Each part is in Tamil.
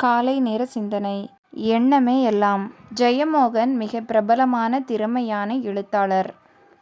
காலை நேர சிந்தனை. எண்ணமே எல்லாம். ஜெயமோகன் மிக பிரபலமான திறமையான எழுத்தாளர்.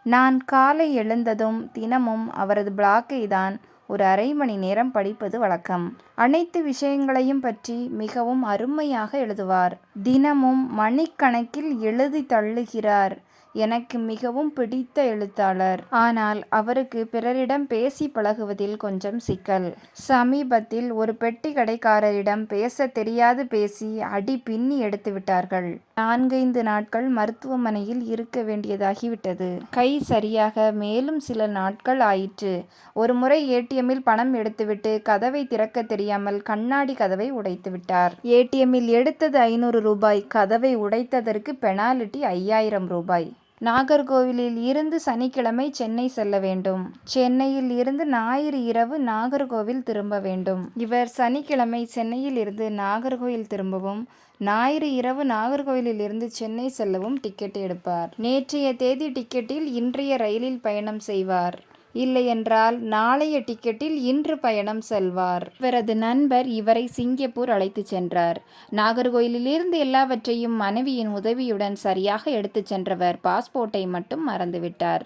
நான் காலை எழுந்ததும் தினமும் அவரது பிளாக்கை தான் ஒரு அரை மணி நேரம் படிப்பது வழக்கம். அனைத்து விஷயங்களையும் பற்றி மிகவும் அருமையாக எழுதுவார். தினமும் மணிக்கணக்கில் எழுதி தள்ளுகிறார். எனக்கு மிகவும் பிடித்த எழுத்தாளர். ஆனால் அவருக்கு பிறரிடம் பேசி பழகுவதில் கொஞ்சம் சிக்கல். சமீபத்தில் ஒரு பெட்டி கடைக்காரரிடம் பேச தெரியாது பேசி அடி பின்னி எடுத்து விட்டார்கள். 4-5 நாட்கள் மருத்துவமனையில் இருக்க வேண்டியதாகிவிட்டது. கை சரியாக மேலும் சில நாட்கள் ஆயிற்று. ஒரு முறை ஏடிஎம்மில் பணம் எடுத்துவிட்டு கதவை திறக்க தெரியாமல் கண்ணாடி கதவை உடைத்து விட்டார். ஏடிஎம்மில் எடுத்தது 500 ரூபாய். கதவை உடைத்ததற்கு பெனால்டி 5000 ரூபாய். நாகர்கோவிலில் இருந்து சனிக்கிழமை சென்னை செல்ல வேண்டும். சென்னையில் இருந்து ஞாயிறு இரவு நாகர்கோவில் திரும்ப வேண்டும். இவர் சனிக்கிழமை சென்னையில் இருந்து நாகர்கோவில் திரும்பவும், ஞாயிறு இரவு நாகர்கோவிலில் இருந்து சென்னை செல்லவும் டிக்கெட் எடுப்பார். நேற்றைய தேதி டிக்கெட்டில் இன்றைய ரயிலில் பயணம் செய்வார். இல்லையென்றால் நாளைய டிக்கெட்டில் இன்று பயணம் செல்வார். இவரது நண்பர் இவரை சிங்கப்பூர் அழைத்து சென்றார். நாகர்கோயிலிருந்து எல்லாவற்றையும் மனைவியின் உதவியுடன் சரியாக எடுத்து சென்றவர் பாஸ்போர்ட்டை மட்டும் மறந்துவிட்டார்.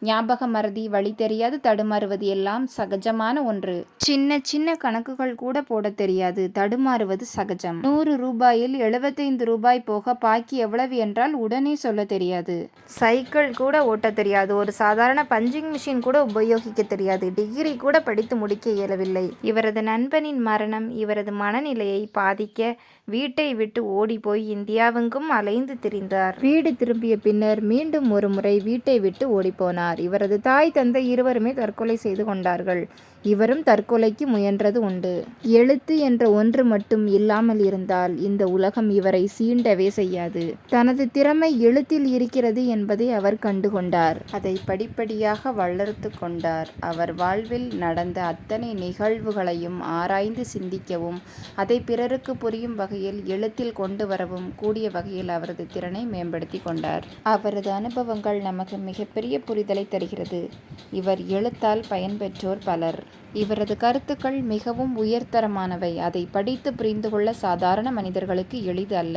ஞாபக மறதி, வழி தெரியாது தடுமாறுவது எல்லாம் சகஜமான ஒன்று. சின்ன சின்ன கணக்குகள் கூட போட தெரியாது. தடுமாறுவது சகஜம். 100 ரூபாயில் 75 ரூபாய் போக பாக்கி எவ்வளவு என்றால் உடனே சொல்ல தெரியாது. சைக்கிள் கூட ஓட்ட தெரியாது. ஒரு சாதாரண பஞ்சிங் மிஷின் கூட உபயோகிக்க தெரியாது. டிகிரி கூட படித்து முடிக்க இயலவில்லை. இவரது நண்பனின் மரணம் இவரது மனநிலையை பாதிக்க வீட்டை விட்டு ஓடிப்போய் இந்தியாவெங்கும் அலைந்து திரிந்தார். வீடு திரும்பிய பின்னர் மீண்டும் ஒரு முறை வீட்டை விட்டு ஓடிப்போனார். இவரது தாய் தந்தை இருவருமே தற்கொலை செய்து கொண்டார்கள். இவரும் தற்கொலைக்கு முயன்றது உண்டு. எழுத்து என்ற ஒன்று மட்டும் இல்லாமல் இருந்தால் இந்த உலகம் இவரை சீண்டவே செய்யாது. தனது திறமை எழுத்தில் இருக்கிறது என்பதை அவர் கண்டுகொண்டார். அதை படிப்படியாக வளர்த்து கொண்டார். அவர் வாழ்வில் நடந்த அத்தனை நிகழ்வுகளையும் ஆராய்ந்து சிந்திக்கவும், அதை பிறருக்கு புரியும் வகையில் எழுத்தில் கொண்டு வரவும் கூடிய வகையில் அவரது திறனை மேம்படுத்தி கொண்டார். அவரது அனுபவங்கள் நமக்கு மிகப்பெரிய புரிதலை தருகிறது. இவர் எழுத்தால் பயன்பெற்றோர் பலர். இவரது கருத்துக்கள் மிகவும் உயர்தரமானவை. அதை படித்து புரிந்து கொள்ள சாதாரண மனிதர்களுக்கு எளிது அல்ல.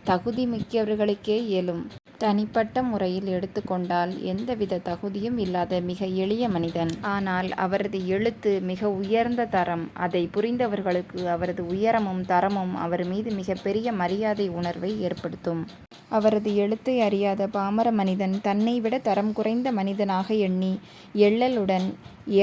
தகுதி மிக்கவர்களுக்கே இயலும். தனிப்பட்ட முறையில் எடுத்துக்கொண்டால் எந்தவித தகுதியும் இல்லாத மிக எளிய மனிதன். ஆனால் அவரது எழுத்து மிக உயர்ந்த தரம். அதை புரிந்தவர்களுக்கு அவரது உயரமும் தரமும் அவர் மீது மிகப்பெரிய மரியாதை உணர்வை ஏற்படுத்தும். அவரது எழுத்தை அறியாத பாமர மனிதன் தன்னை விட தரம் குறைந்த மனிதனாக எண்ணி எள்ளலுடன்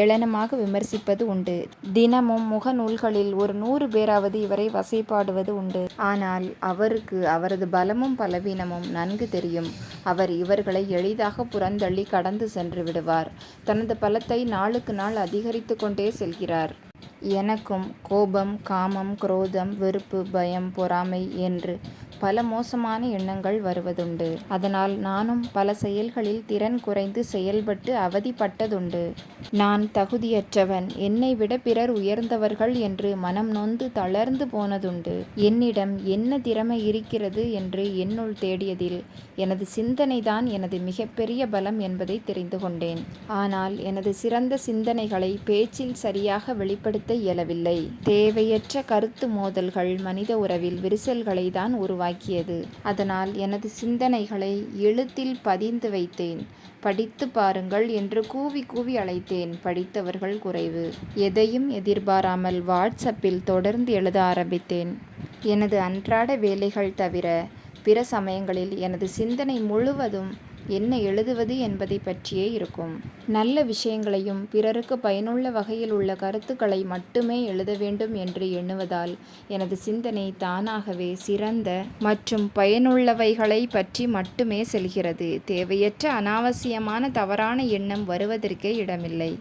ஏளனமாக விமர்சிப்பது உண்டு. தினமும் முகநூல்களில் ஒரு 100 பேராவது இவரை வசைபாடுவது உண்டு. ஆனால் அவருக்கு அவரது பலமும் பலவீனமும் நன்கு தெரியும். அவர் இவர்களை எளிதாக புறந்தள்ளி கடந்து சென்று விடுவார். தனது பலத்தை நாளுக்கு நாள் அதிகரித்து கொண்டே செல்கிறார். எனக்கும் கோபம், காமம், குரோதம், வெறுப்பு, பயம், பொறாமை என்று பல மோசமான எண்ணங்கள் வருவதுண்டு. அதனால் நானும் பல செயல்களில் திறன் குறைந்து செயல்பட்டு அவதிப்பட்டதுண்டு. நான் தகுதியற்றவன், என்னை விட பிறர் உயர்ந்தவர்கள் என்று மனம் நொந்து தளர்ந்து போனதுண்டு. என்னிடம் என்ன திறமை இருக்கிறது என்று என்னுள் தேடியதில் எனது சிந்தனைதான் எனது மிகப்பெரிய பலம் என்பதை தெரிந்து கொண்டேன். ஆனால் எனது சிறந்த சிந்தனைகளை பேச்சில் சரியாக வெளிப்படுத்த இயலவில்லை. தேவையற்ற கருத்து மோதல்கள் மனித உறவில் விரிசல்களை தான் உருவாக்கியது. அதனால் எனது சிந்தனைகளை எழுத்தில் பதிந்து வைத்தேன். படித்து பாருங்கள் என்று கூவி கூவி அழைத்தேன். படித்தவர்கள் குறைவு. எதையும் எதிர்பாராமல் வாட்ஸ்அப்பில் தொடர்ந்து எழுத ஆரம்பித்தேன். எனது அன்றாட வேலைகள் தவிர பிற சமயங்களில் எனது சிந்தனை முழுவதும் என்ன எழுதுவது என்பதை பற்றியே இருக்கும். நல்ல விஷயங்களையும் பிறருக்கு பயனுள்ள வகையில் உள்ள கருத்துக்களை மட்டுமே எழுத வேண்டும் என்று எண்ணுவதால் எனது சிந்தனை தானாகவே சிறந்த மற்றும் பயனுள்ளவைகளை பற்றி மட்டுமே செல்கிறது. தேவையற்ற அனாவசியமான தவறான எண்ணம் வருவதற்கே இடமில்லை.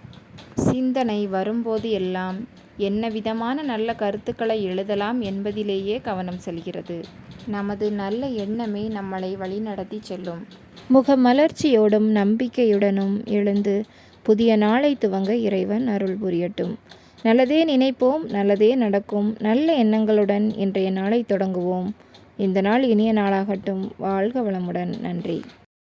சிந்தனை வரும்போது எல்லாம் என்ன விதமான நல்ல கருத்துக்களை எழுதலாம் என்பதிலேயே கவனம் செல்கிறது. நமது நல்ல எண்ணமே நம்மளை வழிநடத்தி செல்லும். முகமலர்ச்சியோடும் நம்பிக்கையுடனும் எழுந்து புதிய நாளை துவங்க இறைவன் அருள் புரியட்டும். நல்லதே நினைப்போம், நல்லதே நடக்கும். நல்ல எண்ணங்களுடன் இன்றைய நாளை தொடங்குவோம். இந்த நாள் இனிய நாளாகட்டும். வாழ்க வளமுடன். நன்றி.